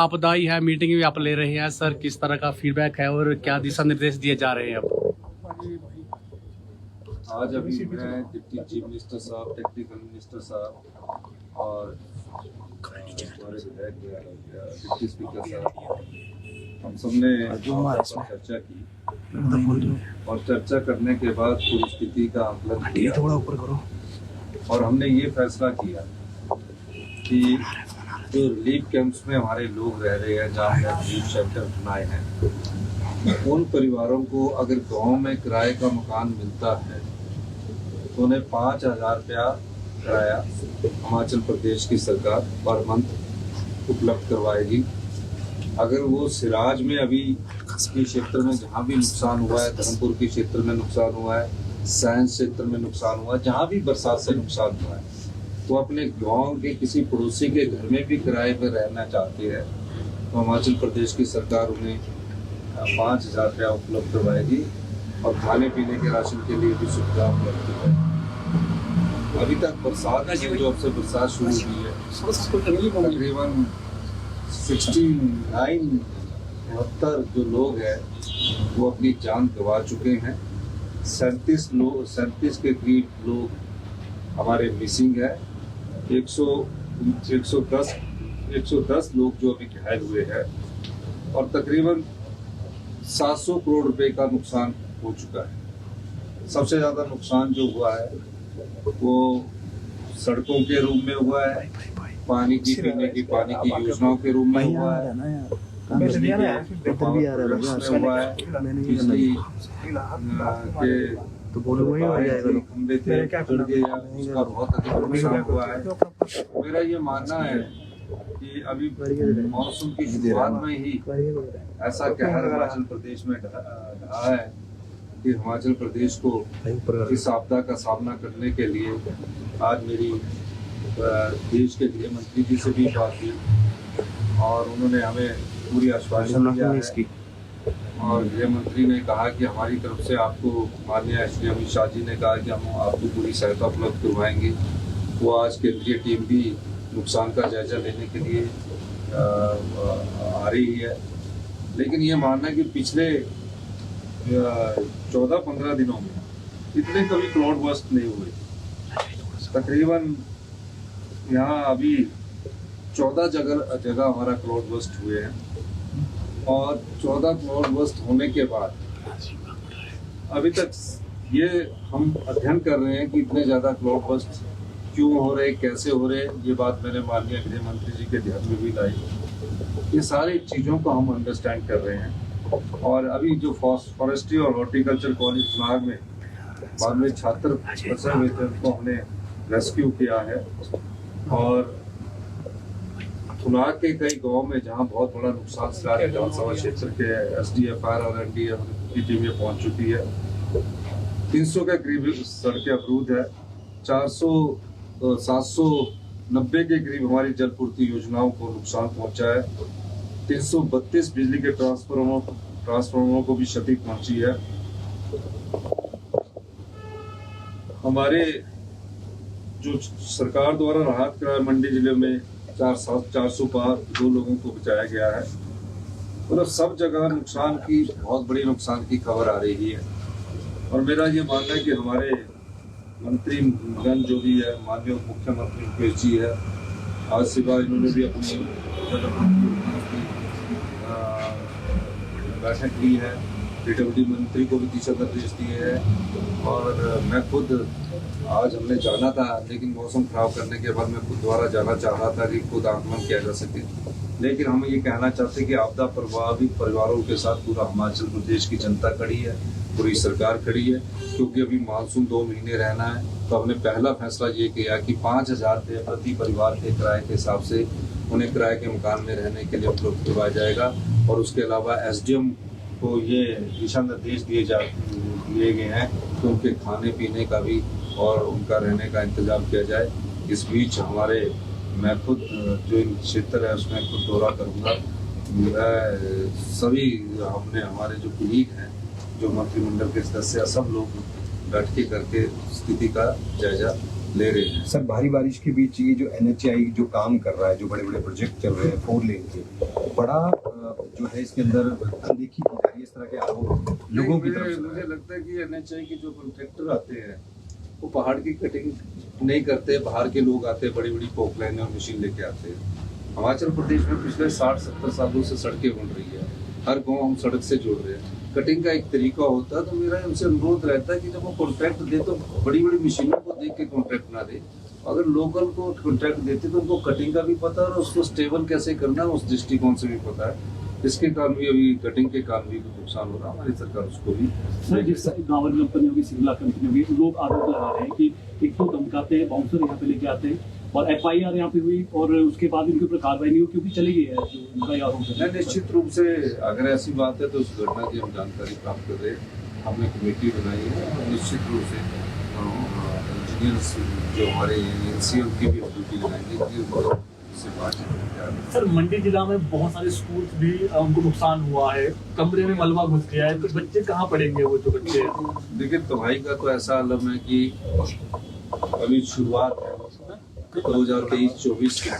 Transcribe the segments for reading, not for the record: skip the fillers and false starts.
आपदाई है, मीटिंग भी आप ले रहे हैं सर, किस तरह का फीडबैक है और क्या दिशा निर्देश दिए जा रहे हैं अब? आज अभी मैं डिप्टी चीफ मिनिस्टर साहब, टेक्निकल मिनिस्टर साहब और हमारे विधायक डिप्टी स्पीकर साहब, हम सब ने चर्चा की और चर्चा करने के बाद पूरी स्थिति का आकलन किया। थोड़ा ऊपर करो। और हमने ये फैसला किया कि जो रिलीफ कैंप्स में हमारे लोग रह रहे हैं, जहाँ हमने रिलीफ शेल्टर बनाए हैं, उन परिवारों को अगर गांव में किराए का मकान मिलता है तो उन्हें 5,000 रुपया किराया हिमाचल प्रदेश की सरकार पर मंथ उपलब्ध करवाएगी। अगर वो सिराज में अभी के क्षेत्र में जहाँ भी नुकसान हुआ है, धर्मपुर के क्षेत्र में नुकसान हुआ है, साइंस क्षेत्र में नुकसान हुआ है, जहाँ भी बरसात से नुकसान हुआ है, तो अपने गांव के किसी पड़ोसी के घर में भी किराए पर रहना चाहते हैं तो हिमाचल प्रदेश की सरकार उन्हें 5,000 रुपया उपलब्ध करवाएगी और खाने पीने के राशन के लिए भी सुविधा उपलब्ध है। अभी तक बरसात जो अब से बरसात शुरू हुई है, तकरीबन 69 जो लोग हैं वो अपनी जान गंवा चुके हैं। 37 के करीब लोग हमारे मिसिंग है। 110 लोग जो अभी घायल हुए हैं और तकरीबन 700 करोड़ रुपए का नुकसान हो चुका है। सबसे ज्यादा नुकसान जो हुआ है वो सड़कों के रूप में हुआ है, पानी की पीने की पानी की योजनाओं के रूप में हुआ है, बिजली के हुआ है, बिजली के खंभे थे जुड़ गए, उसका बहुत अधिक नुकसान हुआ है। मेरा ये मानना है कि अभी मॉनसून की शुरुआत में ही ऐसा कहर हिमाचल प्रदेश में ढहा है कि हिमाचल प्रदेश को इस आपदा का सामना करने के लिए आज मेरी देश के गृह मंत्री जी से भी बात हुई और उन्होंने हमें पूरी आश्वासन दिया है और गृह मंत्री ने कहा कि हमारी तरफ से आपको, माननीय श्री अमित शाह जी ने कहा कि हम आपको पूरी सहायता उपलब्ध करवाएंगे। वो आज केंद्रीय टीम भी नुकसान का जायजा लेने के लिए आ रही है। लेकिन ये मानना है कि पिछले 14-15 दिनों में इतने कभी क्लाउड बर्स्ट नहीं हुए। तकरीबन यहाँ अभी 14 जगह हमारा क्लाउड बर्स्ट हुए हैं और 14 क्लाउड बर्स्ट होने के बाद अभी तक ये हम अध्ययन कर रहे हैं कि इतने ज्यादा क्लाउड बर्स्ट क्यों हो रहे, कैसे हो रहे। ये बात मैंने माननीय गृह मंत्री जी के ध्यान में भी लाई। ये सारी चीजों को हम अंडरस्टैंड कर रहे हैं और अभी जो फॉरेस्ट्री और हॉर्टिकल्चर कॉलेज चुनाव में बाद में छात्र फंसे हुए थे उनको हमने रेस्क्यू किया है और चुनाव के कई गांव में जहां बहुत बड़ा नुकसान सिराज विधानसभा क्षेत्र के SDFR और NDF की टीमें पहुंच चुकी है। 300 के करीब सड़कें अवरुद्ध है। 790 के करीब हमारी जलपूर्ति योजनाओं को नुकसान पहुंचा है। 332 बिजली के ट्रांसफार्मरों को भी क्षति पहुंची है। हमारे जो सरकार द्वारा राहत किराया मंडी जिले में 400 पार 2 लोगों को बचाया गया है। मतलब सब जगह नुकसान की, बहुत बड़ी नुकसान की खबर आ रही है और मेरा ये मानना है कि हमारे मंत्रीगण जो भी है, माननीय मुख्यमंत्री मुकेश जी है, आज सुबह इन्होंने भी अपनी बैठक ली है, PWD मंत्री को भी दिशा निर्देश दिए हैं और मैं खुद आज हमने जाना था लेकिन मौसम खराब करने के बाद मैं खुद द्वारा जाना चाह रहा था कि खुद आकलन किया जा सके। लेकिन हम ये कहना चाहते हैं कि आपदा प्रभावित परिवारों के साथ पूरा हिमाचल प्रदेश की जनता खड़ी है, पूरी सरकार खड़ी है, क्योंकि अभी मानसून 2 महीने रहना है। तो हमने पहला फैसला ये किया कि 5,000 रुपये प्रति परिवार के किराए के हिसाब से उन्हें किराए के मकान में रहने के लिए उपलब्ध करवाया जाएगा और उसके अलावा SDM को ये दिशा निर्देश दिए गए हैं कि उनके खाने पीने का भी और उनका रहने का इंतजाम किया जाए। इस बीच मैं खुद जो इन क्षेत्र है उसमें खुद दौरा करूँगा। हमारे जो कुलीग हैं, जो मंत्रिमंडल के सदस्य, सब लोग बैठ के करके स्थिति का जायजा ले रहे हैं। सर भारी बारिश के बीच ये जो NHAI जो काम कर रहा है, जो बड़े बड़े प्रोजेक्ट चल रहे हैं 4 लेन के, बड़ा जो है इसके अंदर अनदेखी की जा रही है, इस तरह के आरोप लोगों की तरफ से। मुझे लगता है कि NHAI के जो कॉन्ट्रैक्टर आते हैं वो पहाड़ की कटिंग नहीं करते, बाहर के लोग आते हैं, बड़ी बड़ी पोकलाइन और मशीन लेके आते हैं। हिमाचल प्रदेश में पिछले 60-70 सालों से सड़कें बन रही है, हर गांव हम सड़क से जोड़ रहे हैं। कटिंग का एक तरीका होता है, तो मेरा उनसे अनुरोध रहता है कि जब वो कॉन्ट्रैक्ट दे तो बड़ी बड़ी मशीनों को देख के कॉन्ट्रैक्ट ना दे। अगर लोकल को कॉन्ट्रैक्ट देते तो उनको कटिंग का भी पता है और उसको स्टेबल कैसे करना है उस दृष्टिकोण से भी पता है। इसके कारण भी अभी कटिंग के कारण भी नुकसान हो रहा है, हमारी सरकार उसको भी। सर जिस गाँव कंपनियों की सिविला कंपनियों की लोग आरोप लगा रहे हैं कि एक तो धमकाते हैं, बाउंसर यहाँ पे लेके आते हैं और FIR यहाँ पे हुई और उसके बाद इनके ऊपर कार्रवाई नहीं हुई क्योंकि चली गई है जो इनका आरोप है। निश्चित रूप से अगर ऐसी बात है तो उस घटना की हम जानकारी प्राप्त कर रहे हैं। हमने कमेटी बनाई है और निश्चित रूप से इंजीनियर्स जो हमारे NCL की भी ड्यूटी लगाएंगे कि उससे बातचीत करें। सर मंडी जिला में बहुत सारे स्कूल्स भी उनको नुकसान हुआ है, कमरे में मलबा घुस गया है, तो बच्चे कहाँ पढ़ेंगे वो जो बच्चे हैं? देखिए तबाही का तो ऐसा आलम है कि अभी शुरुआत है 2023-24 की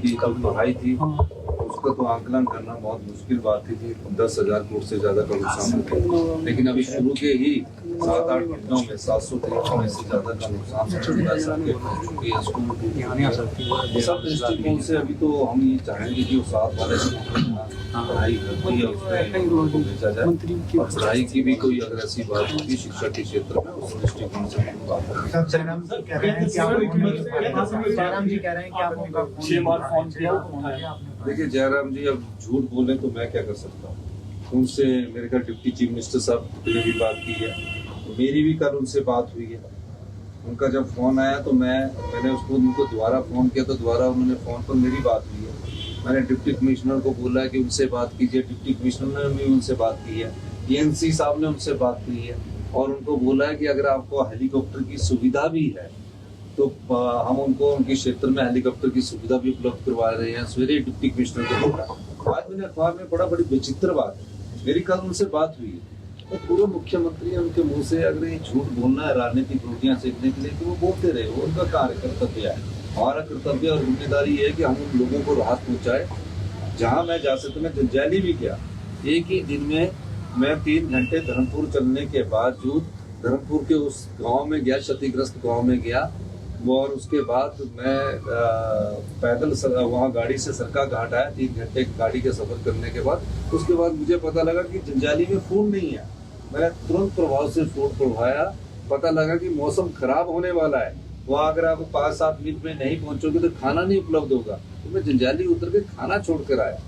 जो पढ़ाई थी उसका तो आकलन करना बहुत मुश्किल बात थी कि 10,000 करोड़ से ज्यादा का नुकसान हो गया, लेकिन अभी शुरू के ही 7-8 घंटों में 700 करोड़ से ज्यादा का नुकसान सब दृष्टिकोण से अभी तो हम ये चाहेंगे कि उस साथ वाले पढ़ाई करती है उसको भेजा जाए और पढ़ाई की भी कोई अगर ऐसी बात होगी शिक्षा के क्षेत्र में उस दृष्टिकोण से बात जयराम जी कह रहे हैं कि आप 6 बार फोन किया। देखिए जयराम जी अब झूठ बोले तो मैं क्या कर सकता हूँ। उनसे मेरे ख्याल डिप्टी चीफ मिनिस्टर साहब ने भी बात की है, मेरी भी कल उनसे बात हुई है। उनका जब फोन आया तो मैंने उसको उनको दोबारा फोन किया तो दोबारा उन्होंने फोन पर मेरी बात हुई है। मैंने डिप्टी कमिश्नर को बोला कि उनसे बात कीजिए, डिप्टी कमिश्नर ने भी उनसे बात की है, PNC साहब ने उनसे बात की है और उनको बोला है कि अगर आपको हेलीकॉप्टर की सुविधा भी है तो हम उनको उनके क्षेत्र में हेलीकॉप्टर की सुविधा भी उपलब्ध करवा रहे हैं। सवेरे डिप्टी कमिश्नर को बोला, आज मैंने अखबार में पढ़ा, बड़ी विचित्र बात है, मेरी कल उनसे बात हुई है। तो पूर्व मुख्यमंत्री है, उनके मुंह से अगर ये झूठ बोलना है राजनीतिक रोटियां सेकने के लिए तो वो बोलते रहे, वो उनका कार्य कर्तव्य है। हमारा कर्तव्य और जिम्मेदारी है कि हम उन लोगों को राहत पहुंचाए। जहाँ मैं जा सकता, मैं जंजैली भी गया, एक ही दिन में मैं 3 घंटे धर्मपुर चलने के बावजूद धर्मपुर के उस गाँव में गया, क्षतिग्रस्त गाँव में गया और उसके बाद मैं पैदल वहाँ गाड़ी से सरका घाट आया। 3 घंटे गाड़ी के सफर करने के बाद उसके बाद मुझे पता लगा कि जंजैली में फोन नहीं है। मैंने तुरंत प्रभाव से फोन करवाया, पता लगा कि मौसम खराब होने वाला है, वहाँ अगर आप 5-7 मिनट में नहीं पहुंचोगे तो खाना नहीं उपलब्ध होगा। तो मैं जंजैली उतर के खाना छोड़ कर आया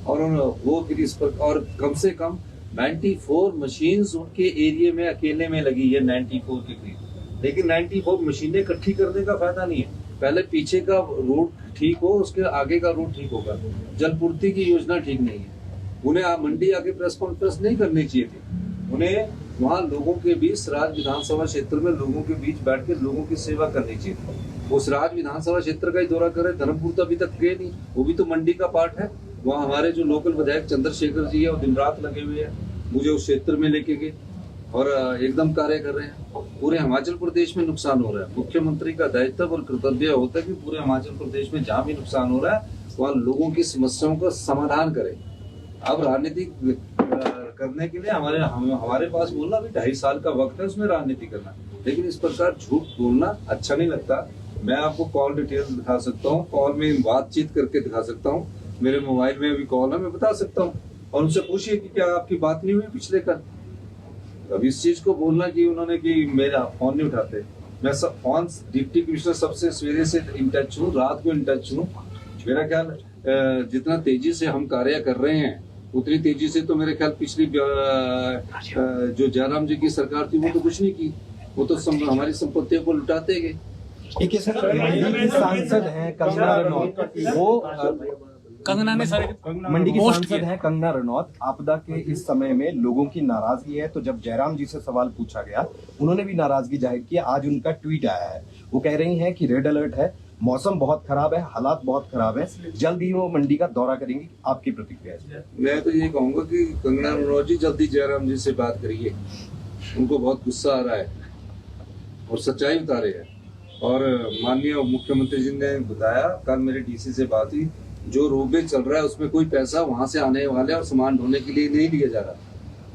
और वो फिर इस पर और कम से कम 94 मशीन्स उनके एरिया में अकेले में लगी है, 94 के करीब। लेकिन 94 मशीनें इकट्ठी करने का फायदा नहीं है, पहले पीछे का रूट ठीक हो, उसके आगे का रूट ठीक होगा। जलपूर्ति की योजना ठीक नहीं है। उन्हें मंडी आके प्रेस कॉन्फ्रेंस नहीं करनी चाहिए थी, उन्हें वहाँ लोगों के बीच सराज विधानसभा क्षेत्र में लोगों के बीच बैठ के लोगों की सेवा करनी चाहिए थी। वो सराज विधानसभा क्षेत्र का ही दौरा करे, धर्मपुर तो अभी तक गए नहीं, वो भी तो मंडी का पार्ट है। वहाँ हमारे जो लोकल विधायक चंद्रशेखर जी है वो दिन रात लगे हुए हैं, मुझे उस क्षेत्र में लेके गए और एकदम कार्य कर रहे हैं। पूरे हिमाचल प्रदेश में नुकसान हो रहा है, मुख्यमंत्री का दायित्व और कर्तव्य होता है कि पूरे हिमाचल प्रदेश में जहाँ भी नुकसान हो रहा है वहाँ लोगों की समस्याओं का समाधान करें। अब राजनीति करने के लिए हमारे पास बोलना भी 2.5 साल का वक्त है, उसमें राजनीति करना, लेकिन इस प्रकार झूठ बोलना अच्छा नहीं लगता। मैं आपको कॉल डिटेल्स दिखा सकता हूँ, कॉल में बातचीत करके दिखा सकता हूँ, मेरे मोबाइल में भी कॉल है, मैं बता सकता हूँ। और उनसे पूछिए कि क्या आपकी बात नहीं हुई पिछले कल। अब इस चीज को बोलना कि उन्होंने कि मेरा फोन नहीं उठाते, मैं सब फोन डिप्टी कमिश्नर सबसे सवेरे से इन टच हूँ, रात को इन टच हूँ। मेरा ख्याल जितना तेजी से हम कार्य कर रहे हैं उतनी तेजी से तो मेरे ख्याल पिछली जो जयराम जी की सरकार थी वो तो कुछ नहीं की, वो तो हमारी संपत्तियों को लुटाते गए। ठीक है सर, सांसद हैं कंगना रनौत, वो कंगना ने सारे मंडी की सांसद है कंगना रनौत। आपदा के इस समय में लोगों की नाराजगी है, तो जब जयराम जी से सवाल पूछा गया उन्होंने भी नाराजगी जाहिर की। आज उनका ट्वीट आया है, वो कह रही हैं कि रेड अलर्ट है, मौसम बहुत खराब है, हालात बहुत खराब है, जल्द ही वो मंडी का दौरा करेंगी। आपकी प्रतिक्रिया है? मैं तो ये कहूंगा कि कंगना रनौत जी जल्दी जयराम जी से बात करिए, उनको बहुत गुस्सा आ रहा है और सच्चाई बता रहे हैं। और माननीय मुख्यमंत्री जी ने बताया, कल मेरे डीसी से बात हुई, जो रोडवेज चल रहा है उसमें कोई पैसा वहां से आने वाले और सामान ढोने के लिए नहीं लिया जा रहा।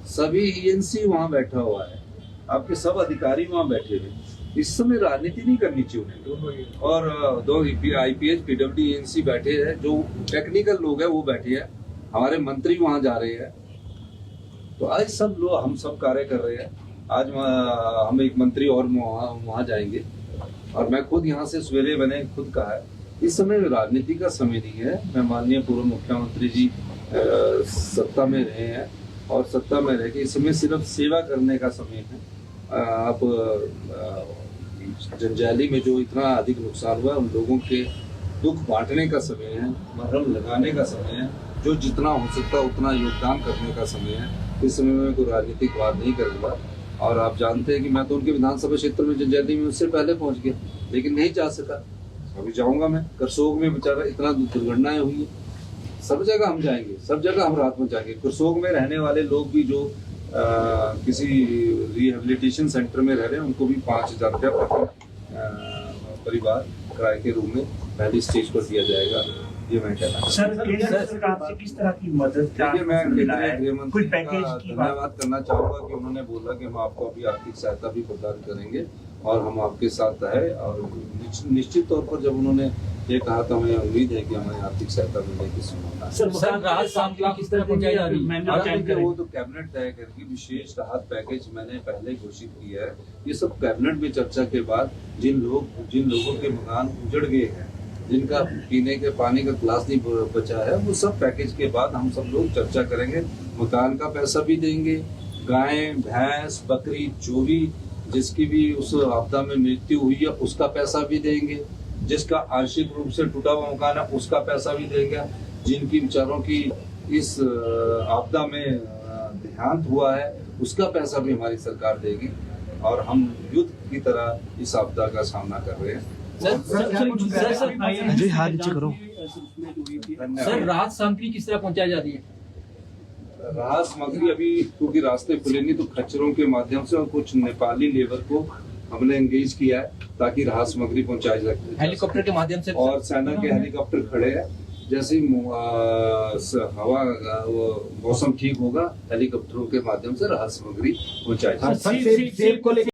सभी ईएनसी वहां बैठा हुआ है, आपके सब अधिकारी वहां बैठे हुए। इस समय राजनीति नहीं करनी चाहिए उन्हें। और दो IPH PWD ENC बैठे हैं, जो टेक्निकल लोग हैं वो बैठे हैं, हमारे मंत्री वहां जा रहे हैं। तो आज सब लोग, हम सब कार्य कर रहे हैं। आज हम एक मंत्री और वहां जाएंगे, और मैं खुद यहाँ से सवेरे मैंने खुद कहा है, इस समय राजनीति का समय नहीं है। मैं माननीय पूर्व मुख्यमंत्री जी सत्ता में रहे हैं, और सत्ता में रह के इस समय सिर्फ सेवा करने का समय है। आप जंजैली में जो इतना अधिक नुकसान हुआ, उन लोगों के दुख बांटने का समय है, मरहम लगाने का समय है, जो जितना हो सकता है उतना योगदान करने का समय है। इस समय में कोई राजनीतिक बात नहीं करूँगा। और आप जानते हैं कि मैं तो उनके विधानसभा क्षेत्र में जंजैली में उससे पहले पहुंच गया, लेकिन नहीं जा सका। अभी जाऊंगा मैं। करसोग में बेचारा इतना दुर्घटनाएं हुई है, सब जगह हम जाएंगे, सब जगह हम रात में जाएंगे। करसोग में रहने वाले लोग भी जो किसी रिहेबिलिटेशन सेंटर में रह रहे हैं, उनको भी 5,000 रुपया परिवार किराए के रूम में पहली स्टेज पर दिया जाएगा। ये मैं कहना चाहता हूं। सर, केंद्र सरकार से किस तरह की मदद देखिए, मैं गृह मंत्री कोई का पैकेज की बात? धन्यवाद करना चाहूंगा कि उन्होंने बोला कि हम आपको अभी आर्थिक सहायता भी प्रदान करेंगे और हम आपके साथ है। और निश्चित तौर पर जब उन्होंने ये कहा तो हमें उम्मीद है कि हमें आर्थिक सहायता मिलने की संभावना है। सर राहत सामग्री किस तरह पहुंचाई जा रही है? देखिए, वो तो कैबिनेट तय करके विशेष राहत पैकेज मैंने पहले घोषित किया है। ये सब कैबिनेट में चर्चा के बाद जिन लोगों के मकान उजड़ गए हैं, जिनका पीने के पानी का गिलास नहीं बचा है, वो सब पैकेज के बाद हम सब लोग चर्चा करेंगे। मकान का पैसा भी देंगे, गाय भैंस बकरी जो भी जिसकी भी उस आपदा में मृत्यु हुई है उसका पैसा भी देंगे, जिसका आंशिक रूप से टूटा हुआ मकान है उसका पैसा भी देंगे, जिनकी बेचारों की इस आपदा में देहांत हुआ है उसका पैसा भी हमारी सरकार देगी। और हम युद्ध की तरह इस आपदा का सामना कर रहे हैं। जी हाँ, नीचे करो। सर राहत सामग्री किस तरह पहुंचाई जा रही है? राहत सामग्री अभी क्योंकि रास्ते खुले नहीं, तो खच्चरोों के माध्यम से और कुछ नेपाली लेबर को हमने एंगेज किया है ताकि राहत सामग्री पहुंचाई जा सके हेलीकॉप्टर के माध्यम से। और सेना के हेलीकॉप्टर खड़े हैं, जैसे ही हवा मौसम ठीक होगा हेलीकॉप्टरों के माध्यम से राहत सामग्री पहुंचाई जाएगी। सेब को लेकर